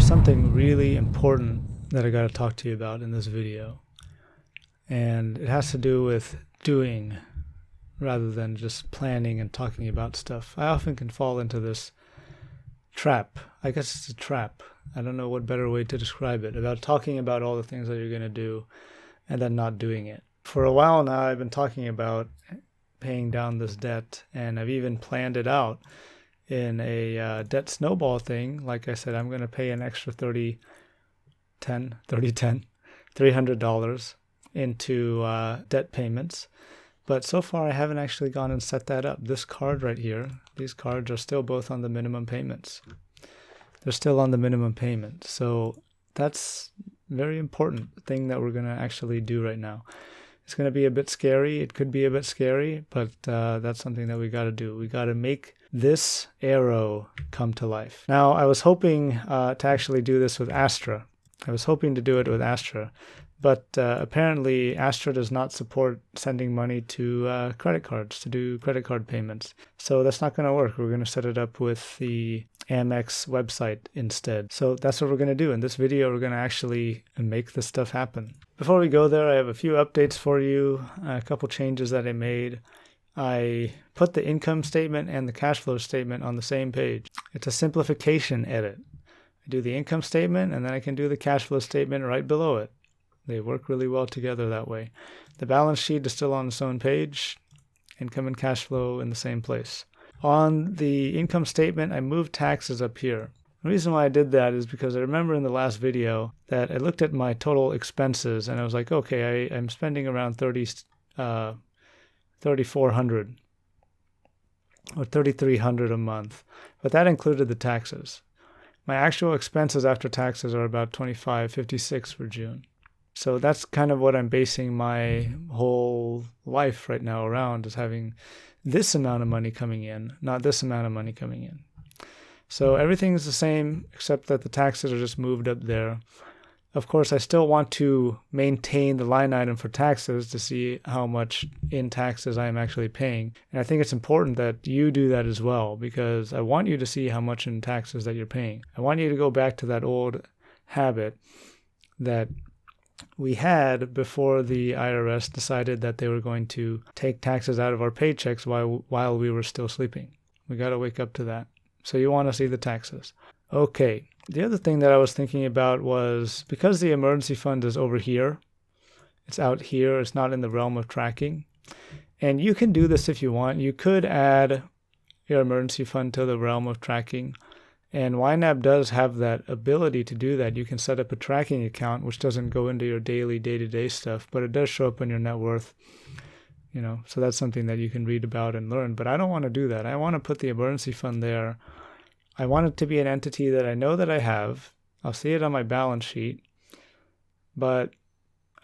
something really important that I got to talk to you about in this video. And it has to do with doing rather than just planning and talking about stuff. I often can fall into this trap. I guess it's a trap. I don't know what better way to describe it, about talking about all the things that you're going to do and then not doing it. For a while now, I've been talking about paying down this debt, and I've even planned it out in a debt snowball thing. Like I said, I'm going to pay an extra $300 into debt payments. But so far, I haven't actually gone and set that up. This card right here, these cards are still both on the minimum payments. They're still on the minimum payment. So that's a very important thing that we're going to actually do right now. It's going to be a bit scary. It could be a bit scary, but that's something that we got to do. We got to make this arrow come to life. Now, I was hoping to actually do this with Astra. I was hoping to do it with Astra, but apparently Astra does not support sending money to credit cards to do credit card payments. So that's not going to work. We're going to set it up with the Amex website instead. So that's what we're going to do. In this video, we're going to actually make this stuff happen. Before we go there, I have a few updates for you, a couple changes that I made. I put the income statement and the cash flow statement on the same page. It's a simplification edit. I do the income statement and then I can do the cash flow statement right below it. They work really well together that way. The balance sheet is still on its own page, income and cash flow in the same place. On the income statement, I moved taxes up here. The reason why I did that is because I remember in the last video that I looked at my total expenses and I was like, okay, I'm spending around $3,400 or $3,300 a month, but that included the taxes. My actual expenses after taxes are about $2,556 for June. So that's kind of what I'm basing my whole life right now around, is having this amount of money coming in, not this amount of money coming in. So everything is the same except that the taxes are just moved up there. Of course, I still want to maintain the line item for taxes to see how much in taxes I am actually paying. And I think it's important that you do that as well, because I want you to see how much in taxes that you're paying. I want you to go back to that old habit that we had before the IRS decided that they were going to take taxes out of our paychecks while we were still sleeping. We got to wake up to that. So you want to see the taxes. Okay. The other thing that I was thinking about was, because the emergency fund is over here, it's out here, it's not in the realm of tracking. And you can do this if you want. You could add your emergency fund to the realm of tracking. And YNAB does have that ability to do that. You can set up a tracking account, which doesn't go into your daily, day-to-day stuff, but it does show up on your net worth. So that's something that you can read about and learn. But I don't want to do that. I want to put the emergency fund there. I want it to be an entity that I know that I have. I'll see it on my balance sheet, but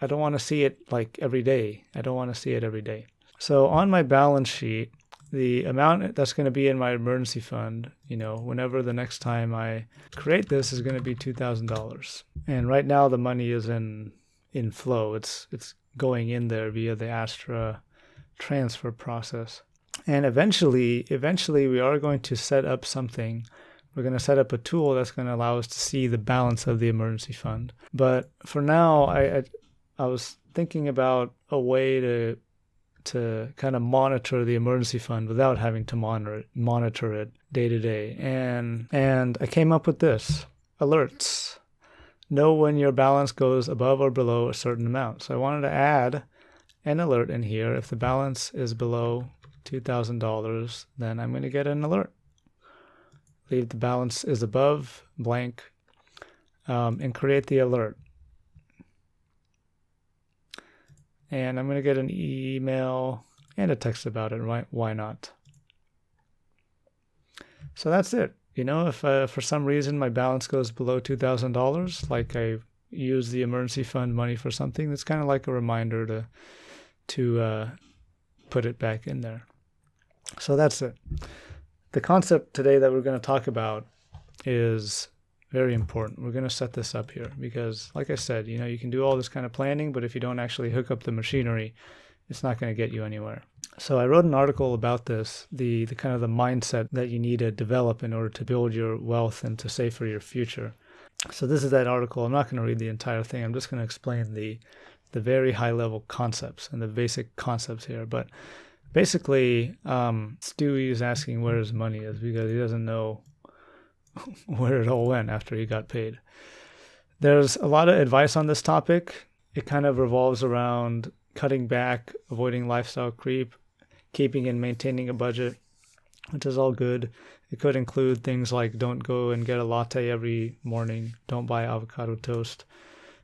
I don't want to see it like every day. I don't want to see it every day. So on my balance sheet, the amount that's going to be in my emergency fund, whenever the next time I create this, is going to be $2,000. And right now the money is in flow. It's going in there via the Astra transfer process. And eventually we are going to set up something. We're going to set up a tool that's going to allow us to see the balance of the emergency fund. But for now, I was thinking about a way to kind of monitor the emergency fund without having to monitor it day to day. And I came up with this: alerts. Know when your balance goes above or below a certain amount. So I wanted to add an alert in here. If the balance is below $2,000, then I'm going to get an alert. Leave the balance is above blank, and create the alert. And I'm going to get an email and a text about it, right? Why not? So that's it. If for some reason my balance goes below $2,000, like I use the emergency fund money for something, that's kind of like a reminder to put it back in there. So that's it. The concept today that we're going to talk about is very important. We're going to set this up here because, like I said, you can do all this kind of planning, but if you don't actually hook up the machinery, it's not going to get you anywhere. So I wrote an article about this, the kind of the mindset that you need to develop in order to build your wealth and to save for your future. So this is that article. I'm not going to read the entire thing. I'm just going to explain the very high level concepts and the basic concepts here. But basically, Stewie is asking where his money is because he doesn't know where it all went after he got paid. There's a lot of advice on this topic. It kind of revolves around cutting back, avoiding lifestyle creep, keeping and maintaining a budget, which is all good. It could include things like don't go and get a latte every morning, don't buy avocado toast,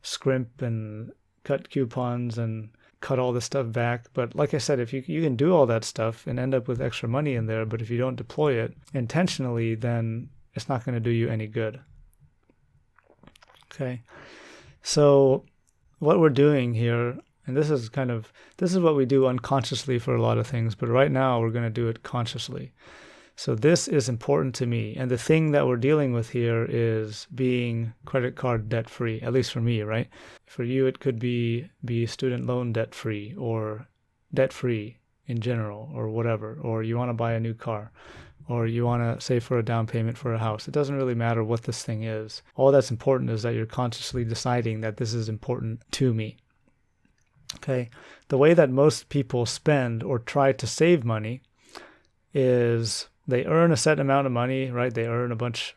scrimp and cut coupons and cut all this stuff back. But like I said, if you can do all that stuff and end up with extra money in there, but if you don't deploy it intentionally, then it's not going to do you any good. Okay. So what we're doing here, and this is what we do unconsciously for a lot of things, but right now we're going to do it consciously. So this is important to me. And the thing that we're dealing with here is being credit card debt free, at least for me, right? For you, it could be student loan debt free or debt free in general or whatever, or you want to buy a new car or you want to save for a down payment for a house. It doesn't really matter what this thing is. All that's important is that you're consciously deciding that this is important to me. Okay. The way that most people spend or try to save money is they earn a set amount of money, right? They earn a bunch,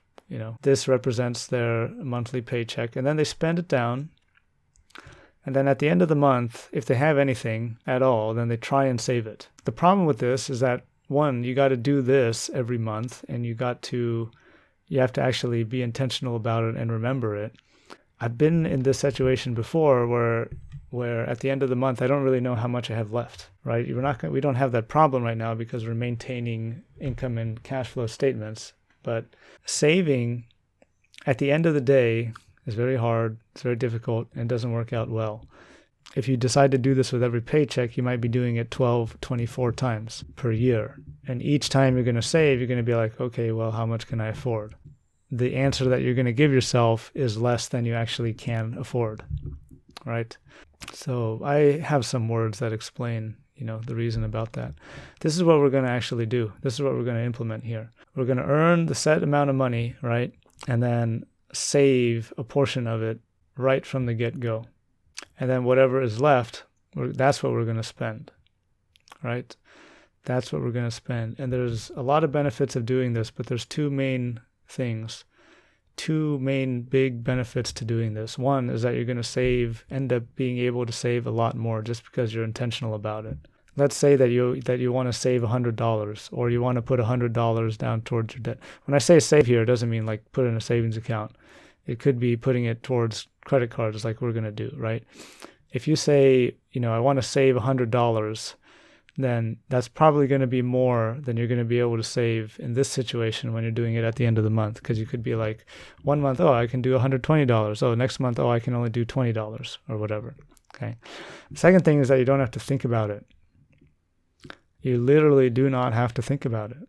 this represents their monthly paycheck, and then they spend it down. And then at the end of the month, if they have anything at all, then they try and save it. The problem with this is that, one, you got to do this every month, and you have to actually be intentional about it and remember it. I've been in this situation before where at the end of the month, I don't really know how much I have left, right? We don't have that problem right now because we're maintaining income and cash flow statements. But saving at the end of the day is very hard, it's very difficult, and doesn't work out well. If you decide to do this with every paycheck, you might be doing it 12, 24 times per year. And each time you're going to save, you're going to be like, okay, well, how much can I afford? The answer that you're going to give yourself is less than you actually can afford, right? So I have some words that explain, the reason about that. This is what we're going to actually do. This is what we're going to implement here. We're going to earn the set amount of money, right? And then save a portion of it right from the get-go. And then whatever is left, that's what we're going to spend, right? That's what we're going to spend. And there's a lot of benefits of doing this, but there's two main big benefits to doing this. One is that you're going to end up being able to save a lot more just because you're intentional about it. Let's say that you want to save $100 or you want to put $100 down towards your debt. When I say save here, it doesn't mean like put in a savings account. It could be putting it towards credit cards like we're going to do, right? If you say, I want to save $100, then that's probably going to be more than you're going to be able to save in this situation when you're doing it at the end of the month. Because you could be like, 1 month, I can do $120. Oh, next month, I can only do $20 or whatever. Okay. The second thing is that you don't have to think about it. You literally do not have to think about it.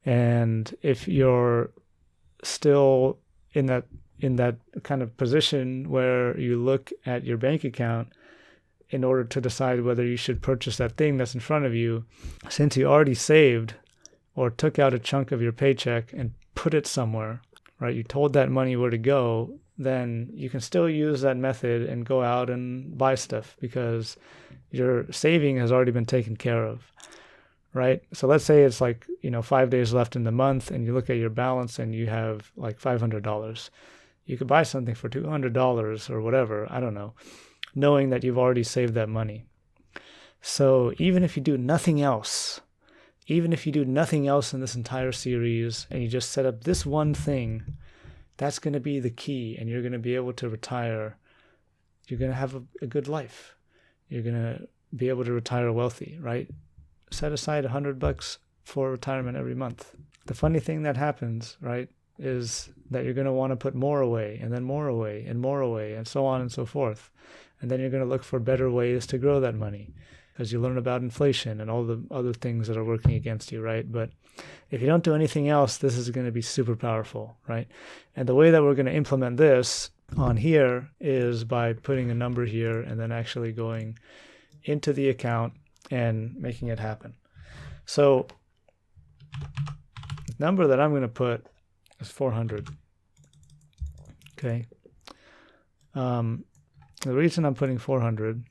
And if you're still in that kind of position where you look at your bank account in order to decide whether you should purchase that thing that's in front of you, since you already saved or took out a chunk of your paycheck and put it somewhere, right? You told that money where to go, then you can still use that method and go out and buy stuff because your saving has already been taken care of, right? So let's say it's like, 5 days left in the month and you look at your balance and you have like $500. You could buy something for $200 or whatever, I don't know, knowing that you've already saved that money. So even if you do nothing else in this entire series and you just set up this one thing, that's going to be the key, and you're going to be able to retire. You're going to have a good life. You're going to be able to retire wealthy, right? Set aside $100 for retirement every month. The funny thing that happens, right, is that you're going to want to put more away and then more away and more away and so on and so forth. And then you're going to look for better ways to grow that money because you learn about inflation and all the other things that are working against you, right? But if you don't do anything else, this is going to be super powerful, right? And the way that we're going to implement this on here is by putting a number here and then actually going into the account and making it happen. So the number that I'm going to put is 400. Okay. The reason I'm putting 400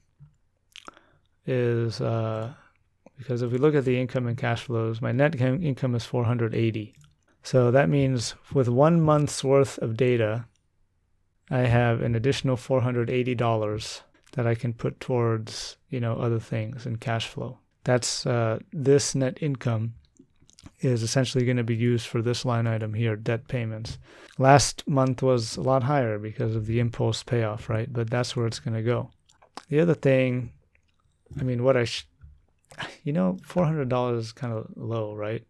is because if we look at the income and cash flows, my net income is 480. So that means with 1 month's worth of data, I have an additional $480 that I can put towards, other things in cash flow. That's this net income is essentially going to be used for this line item here, debt payments. Last month was a lot higher because of the impulse payoff, right? But that's where it's going to go. The other thing, $400 is kind of low, right?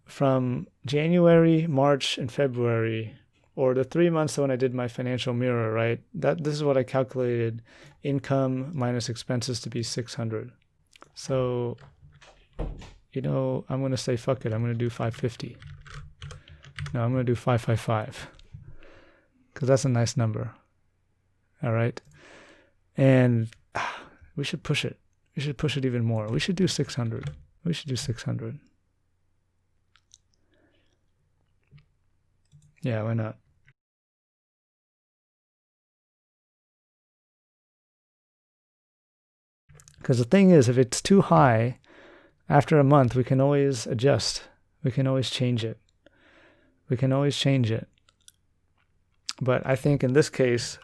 From January, March, and February, or the 3 months when I did my financial mirror, right? This is what I calculated income minus expenses to be 600. So, I'm going to say fuck it. I'm going to do 550. No, I'm going to do 555 because that's a nice number. All right. And we should push it. We should push it even more. We should do 600. We should do 600. Yeah, why not? Because the thing is, if it's too high, after a month, we can always adjust. We can always change it. But I think in this case,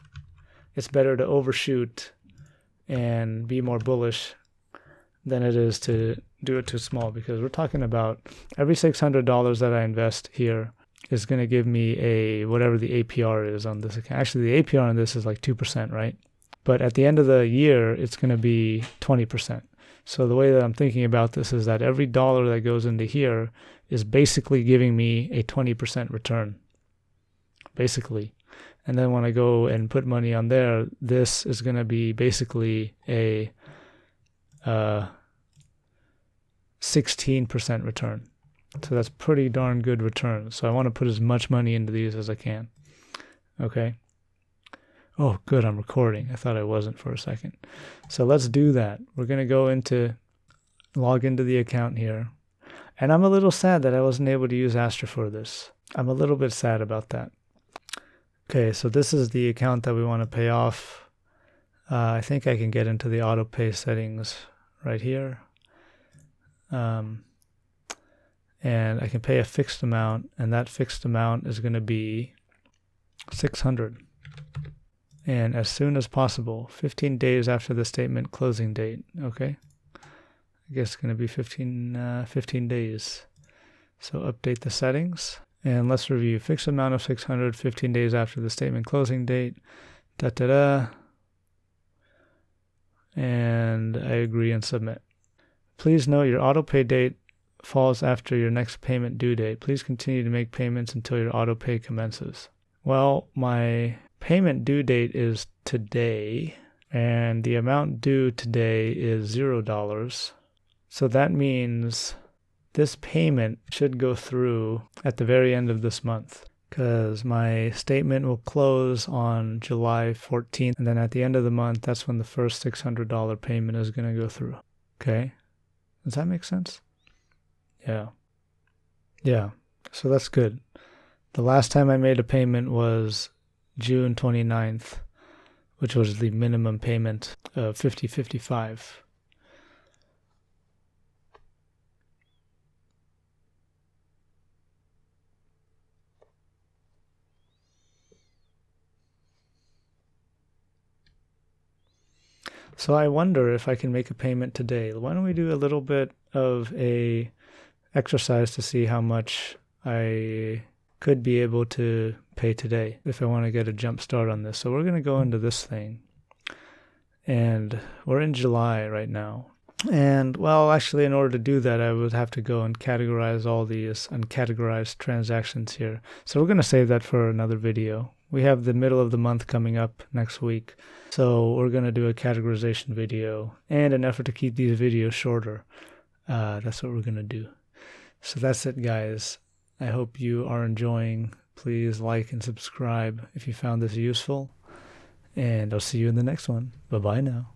it's better to overshoot and be more bullish than it is to do it too small, because we're talking about every $600 that I invest here is going to give me whatever the APR is on this account. Actually, the APR on this is like 2%, right? But at the end of the year, it's going to be 20%. So the way that I'm thinking about this is that every dollar that goes into here is basically giving me a 20% return, basically. And then when I go and put money on there, this is going to be basically a 16% return. So that's pretty darn good return. So I want to put as much money into these as I can. Okay. Oh, good. I'm recording. I thought I wasn't for a second. So let's do that. We're going to log into the account here. And I'm a little sad that I wasn't able to use Astra for this. I'm a little bit sad about that. Okay, so this is the account that we want to pay off. I think I can get into the auto pay settings right here. And I can pay a fixed amount, and that fixed amount is going to be 600. And as soon as possible, 15 days after the statement closing date, okay? I guess it's going to be 15 days. So update the settings. And let's review. Fixed amount of 600, 15 days after the statement closing date. And I agree and submit. Please note your auto pay date falls after your next payment due date. Please continue to make payments until your auto pay commences. Well, my payment due date is today, and the amount due today is $0. So that means this payment should go through at the very end of this month, because my statement will close on July 14th, and then at the end of the month, that's when the first $600 payment is going to go through. Okay? Does that make sense? Yeah. So that's good. The last time I made a payment was June 29th, which was the minimum payment of $50.55. So I wonder if I can make a payment today. Why don't we do a little bit of a exercise to see how much I could be able to pay today if I want to get a jump start on this. So we're going to go into this thing. And we're in July right now. And, well, actually, in order to do that, I would have to go and categorize all these uncategorized transactions here. So we're going to save that for another video. We have the middle of the month coming up next week. So we're going to do a categorization video. And an effort to keep these videos shorter. That's what we're going to do. So that's it, guys. I hope you are enjoying. Please like and subscribe if you found this useful. And I'll see you in the next one. Bye-bye now.